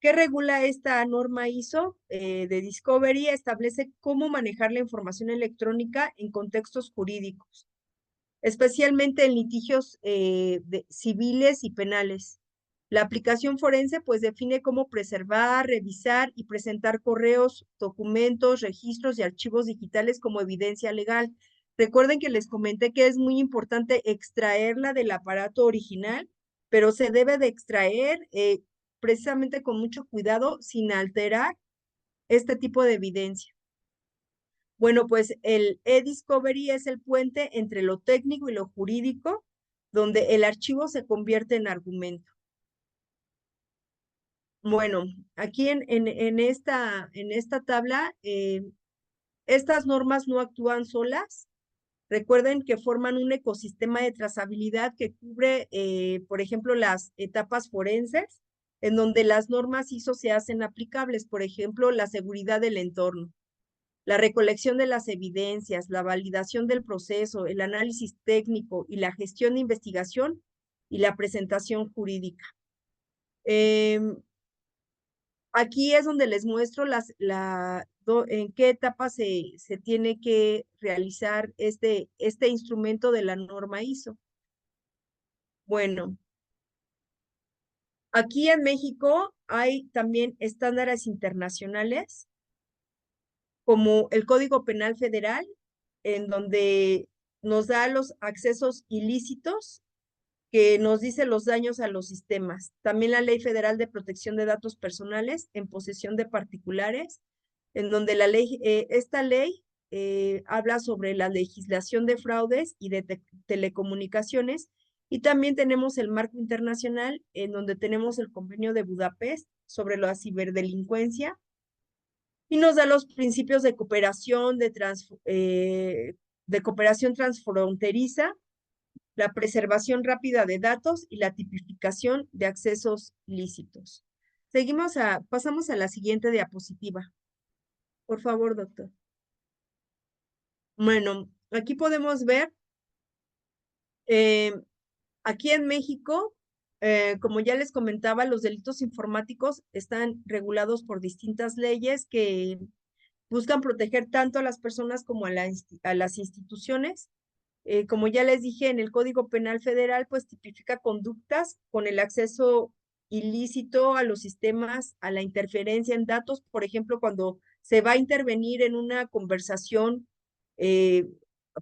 ¿Qué regula esta norma ISO de Discovery? Establece cómo manejar la información electrónica en contextos jurídicos, especialmente en litigios civiles y penales. La aplicación forense pues define cómo preservar, revisar y presentar correos, documentos, registros y archivos digitales como evidencia legal. Recuerden que les comenté que es muy importante extraerla del aparato original, pero se debe de extraer precisamente con mucho cuidado sin alterar este tipo de evidencia. Bueno, pues el e-discovery es el puente entre lo técnico y lo jurídico, donde el archivo se convierte en argumento. Bueno, aquí en esta tabla, estas normas no actúan solas. Recuerden que forman un ecosistema de trazabilidad que cubre, por ejemplo, las etapas forenses, en donde las normas ISO se hacen aplicables, por ejemplo, la seguridad del entorno, la recolección de las evidencias, la validación del proceso, el análisis técnico y la gestión de investigación y la presentación jurídica. Aquí es donde les muestro en qué etapa se tiene que realizar este instrumento de la norma ISO. Bueno, aquí en México hay también estándares internacionales, como el Código Penal Federal, en donde nos da los accesos ilícitos, que nos dice los daños a los sistemas. También la Ley Federal de Protección de Datos Personales en posesión de particulares, en donde esta ley habla sobre la legislación de fraudes y de telecomunicaciones. Y también tenemos el marco internacional, en donde tenemos el convenio de Budapest sobre la ciberdelincuencia, y nos da los principios de cooperación, de cooperación transfronteriza, la preservación rápida de datos y la tipificación de accesos lícitos. Pasamos a la siguiente diapositiva. Por favor, doctor. Bueno, aquí podemos ver, aquí en México, como ya les comentaba, los delitos informáticos están regulados por distintas leyes que buscan proteger tanto a las personas como a las instituciones. Como ya les dije, en el Código Penal Federal, pues tipifica conductas con el acceso ilícito a los sistemas, a la interferencia en datos, por ejemplo, cuando se va a intervenir en una conversación, eh,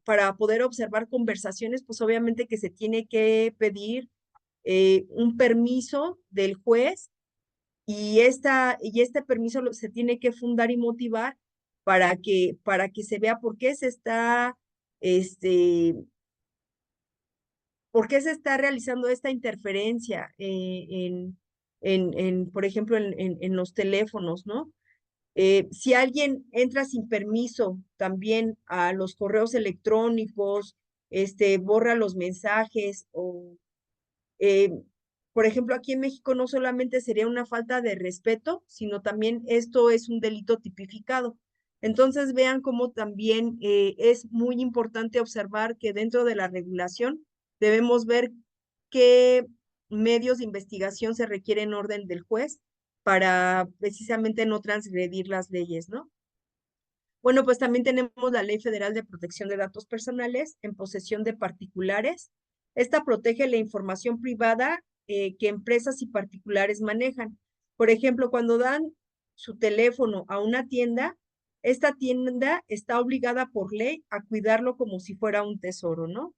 para poder observar conversaciones, pues obviamente que se tiene que pedir un permiso del juez, y este permiso se tiene que fundar y motivar para que se vea este, por qué se está realizando esta interferencia por ejemplo, en los teléfonos, ¿no? Si alguien entra sin permiso también a los correos electrónicos, borra los mensajes eh, por ejemplo, aquí en México no solamente sería una falta de respeto, sino también esto es un delito tipificado. Entonces vean cómo también es muy importante observar que dentro de la regulación debemos ver qué medios de investigación se requieren en orden del juez para precisamente no transgredir las leyes, ¿no? Bueno, pues también tenemos la Ley Federal de Protección de Datos Personales en posesión de particulares. Esta protege la información privada que empresas y particulares manejan. Por ejemplo, cuando dan su teléfono a una tienda, esta tienda está obligada por ley a cuidarlo como si fuera un tesoro, ¿no?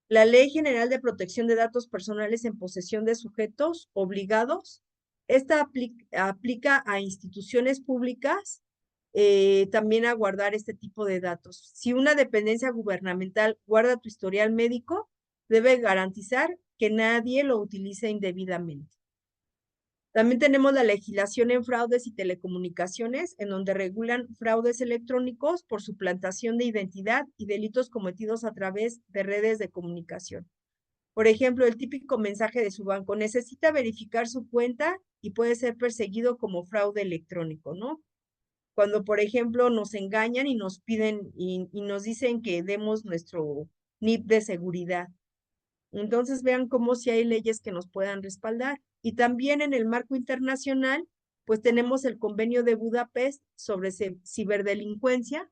La Ley General de Protección de Datos Personales en posesión de sujetos obligados, esta aplica a instituciones públicas, también a guardar este tipo de datos. Si una dependencia gubernamental guarda tu historial médico, debe garantizar que nadie lo utilice indebidamente. También tenemos la legislación en fraudes y telecomunicaciones, en donde regulan fraudes electrónicos por suplantación de identidad y delitos cometidos a través de redes de comunicación. Por ejemplo, el típico mensaje de su banco necesita verificar su cuenta y puede ser perseguido como fraude electrónico, ¿no? Cuando, por ejemplo, nos engañan y nos piden y nos dicen que demos nuestro NIP de seguridad. Entonces vean cómo si hay leyes que nos puedan respaldar. Y también en el marco internacional, pues tenemos el Convenio de Budapest sobre ciberdelincuencia.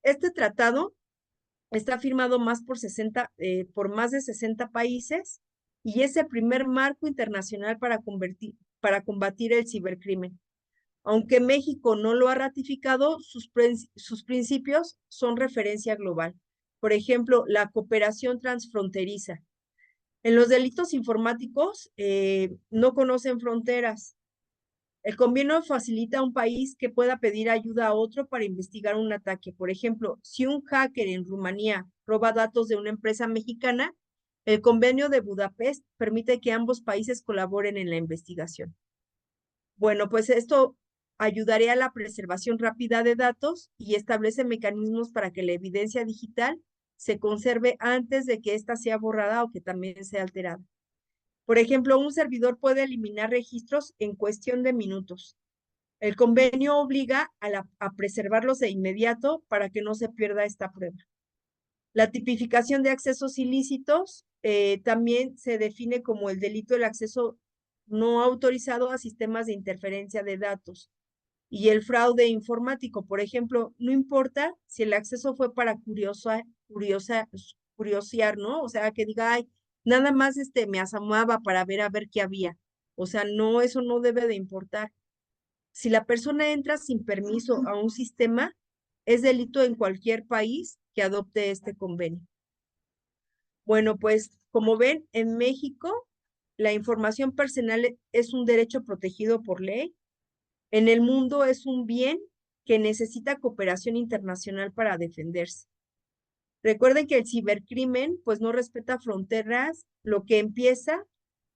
Este tratado está firmado por más de 60 países, y es el primer marco internacional para combatir el cibercrimen. Aunque México no lo ha ratificado, sus principios son referencia global. Por ejemplo, la cooperación transfronteriza. En los delitos informáticos no conocen fronteras. El convenio facilita a un país que pueda pedir ayuda a otro para investigar un ataque. Por ejemplo, si un hacker en Rumanía roba datos de una empresa mexicana, El Convenio de Budapest permite que ambos países colaboren en la investigación. Bueno, pues esto ayudaría a la preservación rápida de datos y establece mecanismos para que la evidencia digital se conserve antes de que ésta sea borrada o que también sea alterada. Por ejemplo, un servidor puede eliminar registros en cuestión de minutos. El convenio obliga a preservarlos de inmediato para que no se pierda esta prueba. La tipificación de accesos ilícitos también se define como el delito del acceso no autorizado a sistemas de interferencia de datos. Y el fraude informático, por ejemplo, no importa si el acceso fue para curiosear, ¿no? O sea, que diga, ay, nada más me asomaba para ver a ver qué había. O sea, no, eso no debe de importar. Si la persona entra sin permiso a un sistema, es delito en cualquier país que adopte este convenio. Bueno, pues como ven, en México la información personal es un derecho protegido por ley. En el mundo es un bien que necesita cooperación internacional para defenderse. Recuerden que el cibercrimen pues no respeta fronteras, lo que empieza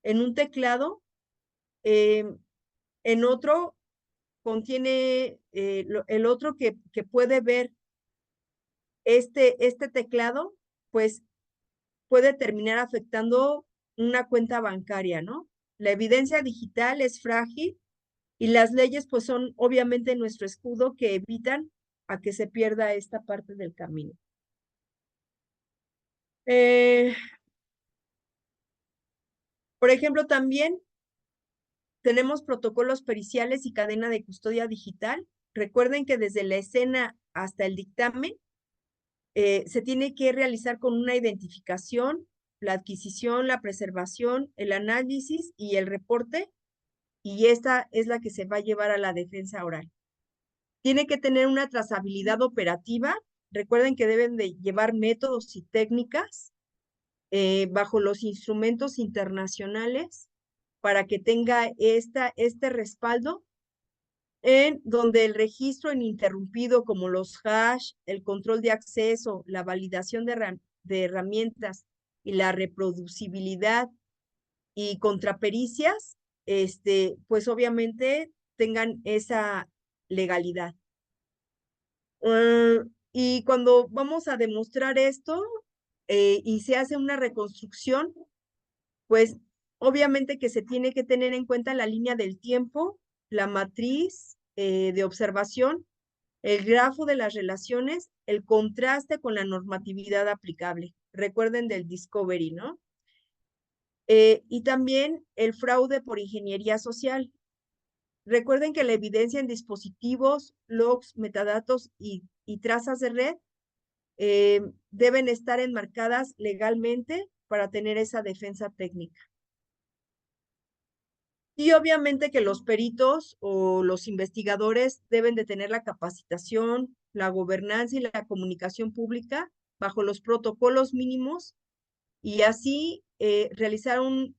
en un teclado, eh, en otro contiene, el otro que puede ver este teclado, pues puede terminar afectando una cuenta bancaria, ¿no? La evidencia digital es frágil y las leyes pues son obviamente nuestro escudo que evitan a que se pierda esta parte del camino. Por ejemplo, también tenemos protocolos periciales y cadena de custodia digital. Recuerden que desde la escena hasta el dictamen se tiene que realizar con una identificación, la adquisición, la preservación, el análisis y el reporte, y esta es la que se va a llevar a la defensa oral. Tiene que tener una trazabilidad operativa. Recuerden que deben de llevar métodos y técnicas bajo los instrumentos internacionales para que tenga este respaldo en donde el registro ininterrumpido como los hash, el control de acceso, la validación de herramientas y la reproducibilidad y contrapericias, pues obviamente tengan esa legalidad. Y cuando vamos a demostrar esto y se hace una reconstrucción, pues obviamente que se tiene que tener en cuenta la línea del tiempo, la matriz de observación, el grafo de las relaciones, el contraste con la normatividad aplicable. Recuerden del discovery, ¿no? Y también el fraude por ingeniería social. Recuerden que la evidencia en dispositivos, logs, metadatos y trazas de red deben estar enmarcadas legalmente para tener esa defensa técnica. Y obviamente que los peritos o los investigadores deben de tener la capacitación, la gobernanza y la comunicación pública bajo los protocolos mínimos y así realizar un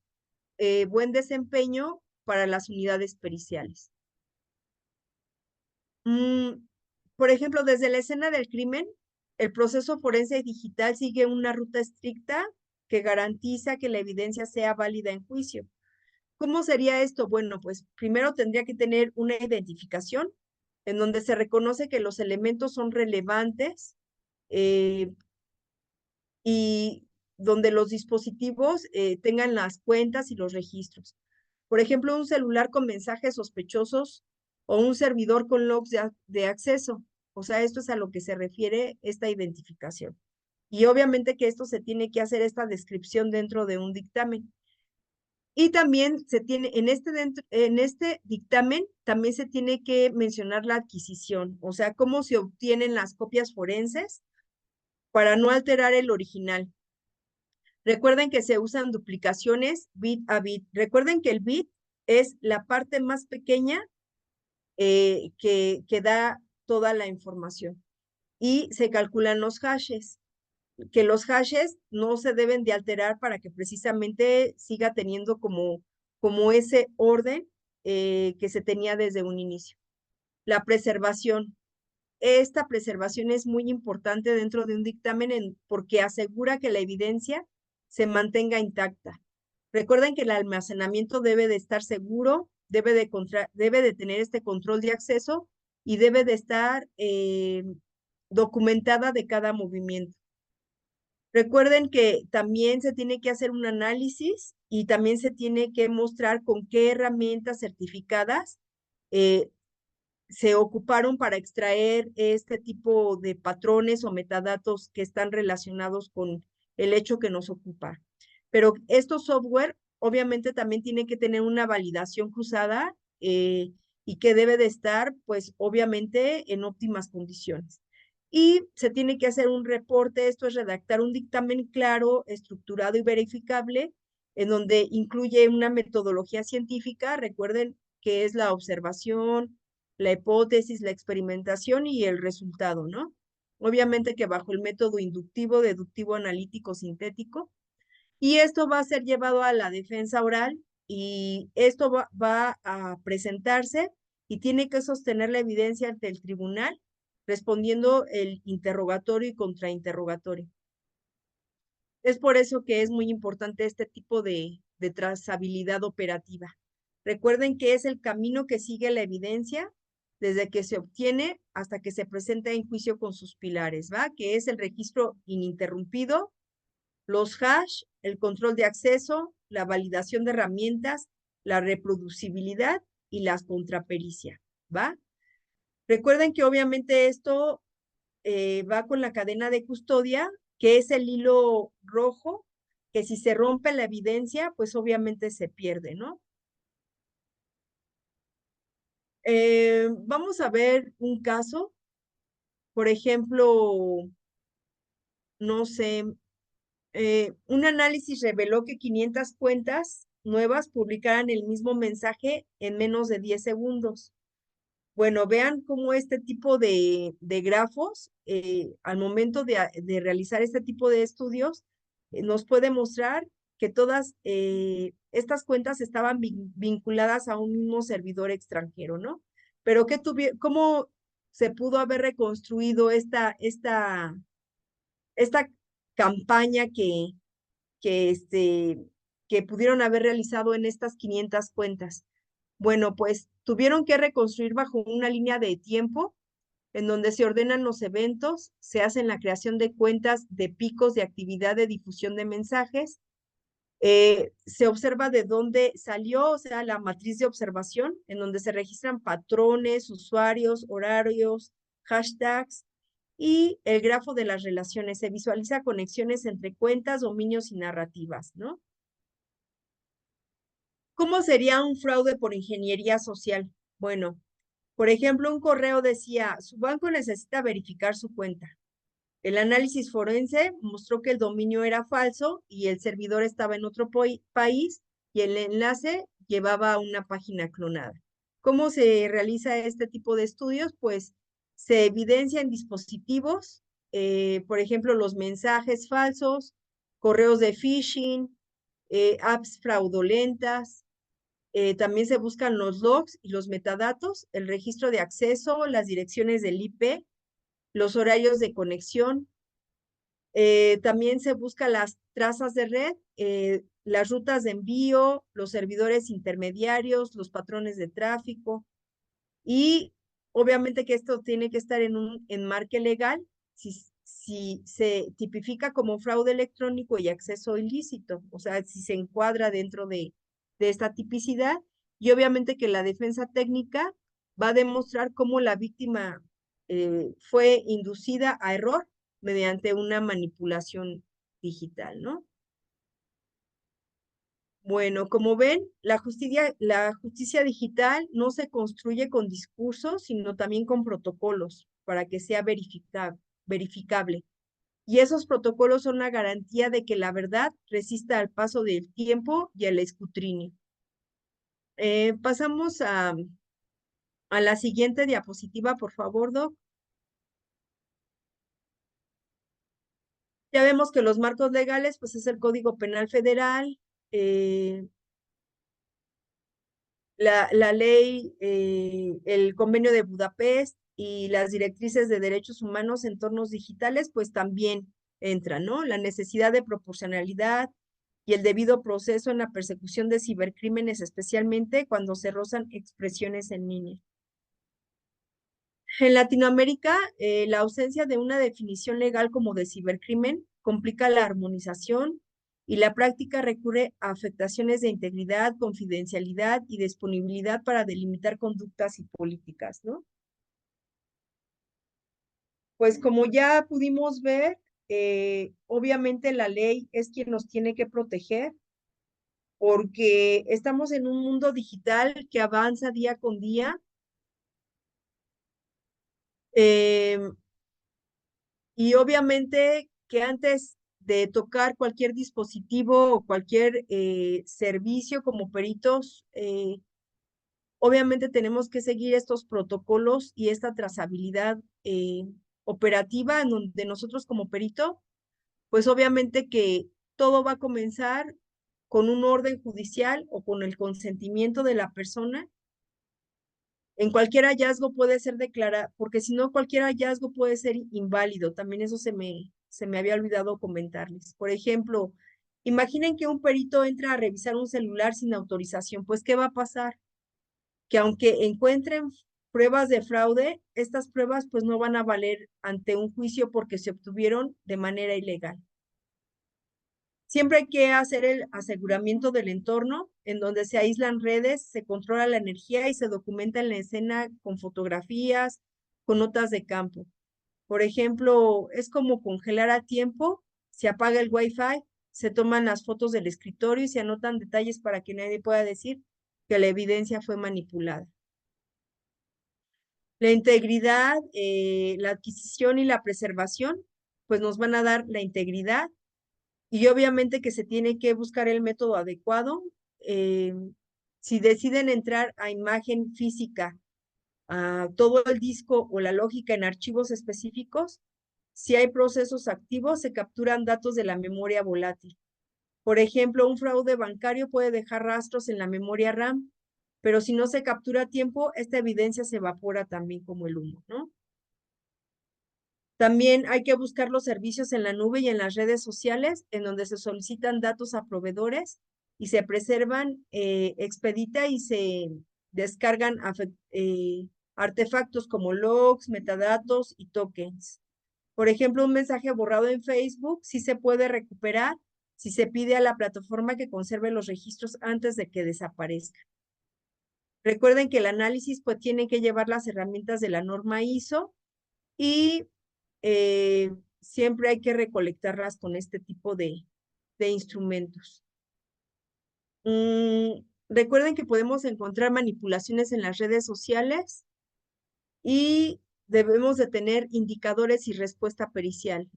buen desempeño para las unidades periciales. Por ejemplo, desde la escena del crimen, el proceso forense digital sigue una ruta estricta que garantiza que la evidencia sea válida en juicio. ¿Cómo sería esto? Bueno, pues primero tendría que tener una identificación en donde se reconoce que los elementos son relevantes y donde los dispositivos tengan las cuentas y los registros. Por ejemplo, un celular con mensajes sospechosos o un servidor con logs de acceso. O sea, esto es a lo que se refiere esta identificación. Y obviamente que esto se tiene que hacer esta descripción dentro de un dictamen. Y también se tiene, en este dictamen, también se tiene que mencionar la adquisición, o sea, cómo se obtienen las copias forenses para no alterar el original. Recuerden que se usan duplicaciones bit a bit. Recuerden que el bit es la parte más pequeña que da toda la información. Y se calculan los hashes, que los hashes no se deben de alterar para que precisamente siga teniendo como ese orden que se tenía desde un inicio. La preservación. Esta preservación es muy importante dentro de un dictamen porque asegura que la evidencia se mantenga intacta. Recuerden que el almacenamiento debe de estar seguro, debe de tener este control de acceso y debe de estar documentada de cada movimiento. Recuerden que también se tiene que hacer un análisis y también se tiene que mostrar con qué herramientas certificadas se ocuparon para extraer este tipo de patrones o metadatos que están relacionados con el hecho que nos ocupa. Pero estos software obviamente también tienen que tener una validación cruzada y que debe de estar, pues obviamente, en óptimas condiciones. Y se tiene que hacer un reporte, esto es redactar un dictamen claro, estructurado y verificable, en donde incluye una metodología científica, recuerden que es la observación, la hipótesis, la experimentación y el resultado, ¿no? Obviamente que bajo el método inductivo, deductivo, analítico, sintético. Y esto va a ser llevado a la defensa oral y esto va a presentarse y tiene que sostener la evidencia ante el tribunal respondiendo el interrogatorio y contrainterrogatorio. Es por eso que es muy importante este tipo de trazabilidad operativa. Recuerden que es el camino que sigue la evidencia desde que se obtiene hasta que se presenta en juicio con sus pilares, ¿va? Que es el registro ininterrumpido, los hash, el control de acceso, la validación de herramientas, la reproducibilidad y la contrapericia, ¿va? Recuerden que obviamente esto va con la cadena de custodia, que es el hilo rojo, que si se rompe la evidencia, pues obviamente se pierde, ¿no? Vamos a ver un caso, por ejemplo, no sé, un análisis reveló que 500 cuentas nuevas publicaran el mismo mensaje en menos de 10 segundos. Bueno, vean cómo este tipo de grafos, al momento de realizar este tipo de estudios, nos puede mostrar que todas estas cuentas estaban vinculadas a un mismo servidor extranjero, ¿no? Pero ¿cómo se pudo haber reconstruido esta campaña que pudieron haber realizado en estas 500 cuentas? Bueno, pues tuvieron que reconstruir bajo una línea de tiempo en donde se ordenan los eventos, se hacen la creación de cuentas de picos de actividad de difusión de mensajes, se observa de dónde salió, o sea, la matriz de observación, en donde se registran patrones, usuarios, horarios, hashtags y el grafo de las relaciones. Se visualiza conexiones entre cuentas, dominios y narrativas, ¿no? ¿Cómo sería un fraude por ingeniería social? Bueno, por ejemplo, un correo decía, su banco necesita verificar su cuenta. El análisis forense mostró que el dominio era falso y el servidor estaba en otro país y el enlace llevaba a una página clonada. ¿Cómo se realiza este tipo de estudios? Pues se evidencia en dispositivos, por ejemplo, los mensajes falsos, correos de phishing, apps fraudulentas, también se buscan los logs y los metadatos, el registro de acceso, las direcciones del IP, los horarios de conexión. También se buscan las trazas de red, las rutas de envío, los servidores intermediarios, los patrones de tráfico. Y obviamente que esto tiene que estar en un enmarque legal si se tipifica como fraude electrónico y acceso ilícito, o sea, si se encuadra dentro de esta tipicidad. Y obviamente que la defensa técnica va a demostrar cómo la víctima fue inducida a error mediante una manipulación digital, ¿no? Bueno, como ven, la justicia digital no se construye con discursos, sino también con protocolos para que sea verificable. Y esos protocolos son la garantía de que la verdad resista al paso del tiempo y al escrutinio. Pasamos a la siguiente diapositiva, por favor, Doc. Ya vemos que los marcos legales, pues es el Código Penal Federal, la ley, el convenio de Budapest y las directrices de derechos humanos en entornos digitales, pues también entran, ¿no? La necesidad de proporcionalidad, y el debido proceso en la persecución de cibercrímenes, especialmente cuando se rozan expresiones en línea. En Latinoamérica, la ausencia de una definición legal como de cibercrimen complica la armonización y la práctica recurre a afectaciones de integridad, confidencialidad y disponibilidad para delimitar conductas y políticas, ¿no? Pues como ya pudimos ver, obviamente la ley es quien nos tiene que proteger porque estamos en un mundo digital que avanza día con día. Y obviamente que antes de tocar cualquier dispositivo o cualquier servicio como peritos, obviamente tenemos que seguir estos protocolos y esta trazabilidad operativa en donde nosotros como perito, pues obviamente que todo va a comenzar con un orden judicial o con el consentimiento de la persona. En cualquier hallazgo puede ser declarado, porque si no, cualquier hallazgo puede ser inválido. También eso se me había olvidado comentarles. Por ejemplo, imaginen que un perito entra a revisar un celular sin autorización. Pues, ¿qué va a pasar? Que aunque encuentren pruebas de fraude, estas pruebas pues no van a valer ante un juicio porque se obtuvieron de manera ilegal. Siempre hay que hacer el aseguramiento del entorno, en donde se aíslan redes, se controla la energía y se documenta en la escena con fotografías, con notas de campo. Por ejemplo, es como congelar a tiempo, se apaga el Wi-Fi, se toman las fotos del escritorio y se anotan detalles para que nadie pueda decir que la evidencia fue manipulada. La integridad, la adquisición y la preservación, pues nos van a dar la integridad y obviamente que se tiene que buscar el método adecuado. Si deciden entrar a imagen física, a todo el disco o la lógica en archivos específicos, si hay procesos activos, se capturan datos de la memoria volátil. Por ejemplo, un fraude bancario puede dejar rastros en la memoria RAM, pero si no se captura a tiempo, esta evidencia se evapora también como el humo, ¿no? También hay que buscar los servicios en la nube y en las redes sociales, en donde se solicitan datos a proveedores y se preservan, expedita y se descargan artefactos como logs, metadatos y tokens. Por ejemplo, un mensaje borrado en Facebook sí se puede recuperar si se pide a la plataforma que conserve los registros antes de que desaparezca. Recuerden que el análisis pues tiene que llevar las herramientas de la norma ISO y siempre hay que recolectarlas con este tipo de instrumentos. Recuerden que podemos encontrar manipulaciones en las redes sociales y debemos de tener indicadores y respuesta pericial.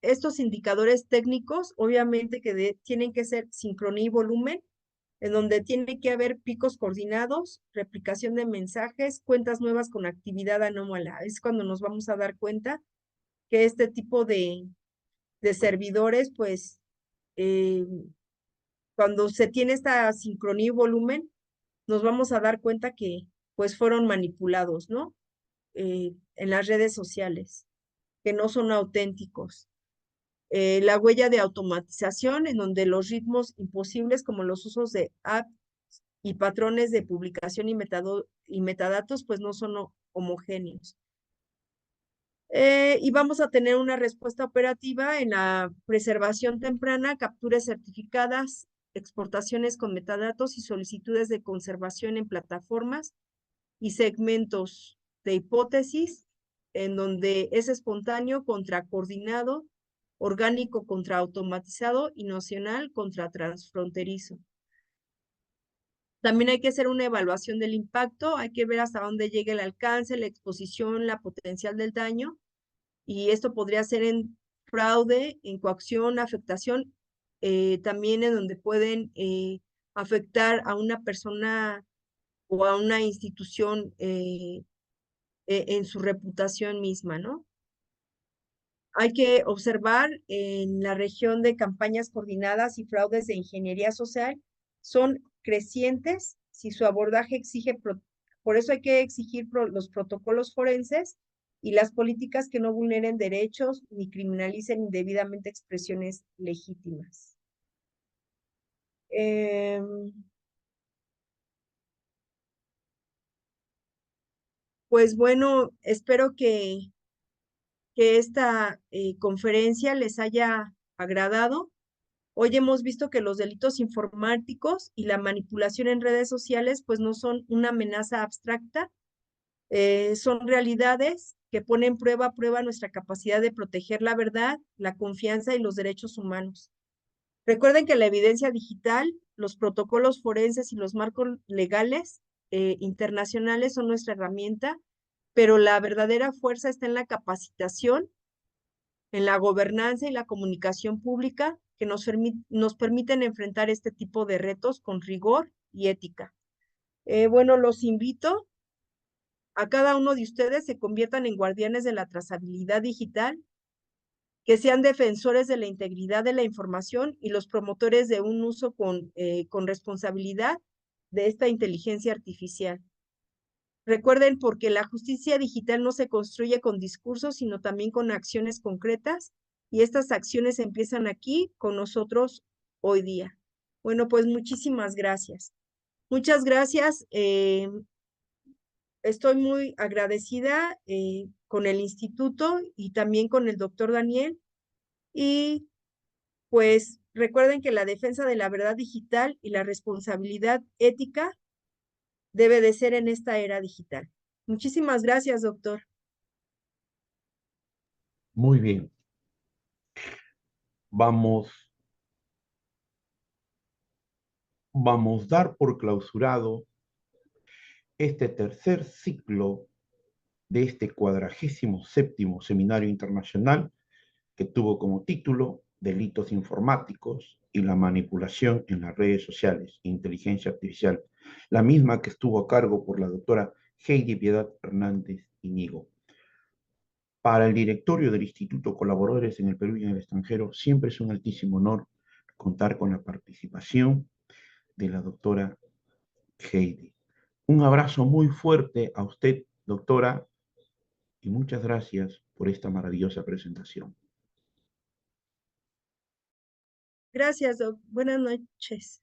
Estos indicadores técnicos, obviamente que tienen que ser sincronía y volumen, en donde tiene que haber picos coordinados, replicación de mensajes, cuentas nuevas con actividad anómala. Es cuando nos vamos a dar cuenta que este tipo de servidores, pues, cuando se tiene esta sincronía y volumen, nos vamos a dar cuenta que, pues, fueron manipulados, ¿no? En las redes sociales, que no son auténticos. La huella de automatización, en donde los ritmos imposibles, como los usos de apps y patrones de publicación y metadatos, pues no son homogéneos. Y vamos a tener una respuesta operativa en la preservación temprana, capturas certificadas, exportaciones con metadatos y solicitudes de conservación en plataformas y segmentos de hipótesis, en donde es espontáneo contra coordinado, orgánico contra automatizado y nocional contra transfronterizo. También hay que hacer una evaluación del impacto, hay que ver hasta dónde llega el alcance, la exposición, la potencial del daño, y esto podría ser en fraude, en coacción, afectación, también en donde pueden afectar a una persona o a una institución en su reputación misma, ¿no? Hay que observar en la región de campañas coordinadas y fraudes de ingeniería social, son crecientes si su abordaje exige, por eso hay que exigir los protocolos forenses y las políticas que no vulneren derechos ni criminalicen indebidamente expresiones legítimas. Em, pues bueno, espero que esta conferencia les haya agradado. Hoy hemos visto que los delitos informáticos y la manipulación en redes sociales pues no son una amenaza abstracta, son realidades que ponen a prueba nuestra capacidad de proteger la verdad, la confianza y los derechos humanos. Recuerden que la evidencia digital, los protocolos forenses y los marcos legales internacionales son nuestra herramienta, pero la verdadera fuerza está en la capacitación, en la gobernanza y la comunicación pública que nos permiten enfrentar este tipo de retos con rigor y ética. Bueno, los invito a cada uno de ustedes se conviertan en guardianes de la trazabilidad digital, que sean defensores de la integridad de la información y los promotores de un uso con responsabilidad de esta inteligencia artificial. Recuerden, porque la justicia digital no se construye con discursos, sino también con acciones concretas, y estas acciones empiezan aquí con nosotros hoy día. Bueno, pues muchísimas gracias. Muchas gracias. Estoy muy agradecida con el instituto y también con el doctor Daniel. Y pues recuerden que la defensa de la verdad digital y la responsabilidad ética debe de ser en esta era digital. Muchísimas gracias, doctor. Muy bien, vamos, vamos a dar por clausurado este tercer ciclo de este 47º Seminario Internacional que tuvo como título Delitos informáticos y la manipulación en las redes sociales, inteligencia artificial, la misma que estuvo a cargo por la doctora Heidi Piedad Hernández Iñigo. Para el directorio del Instituto Colaboradores en el Perú y en el extranjero, siempre es un altísimo honor contar con la participación de la doctora Heidi. Un abrazo muy fuerte a usted, doctora, y muchas gracias por esta maravillosa presentación. Gracias, doc. Buenas noches.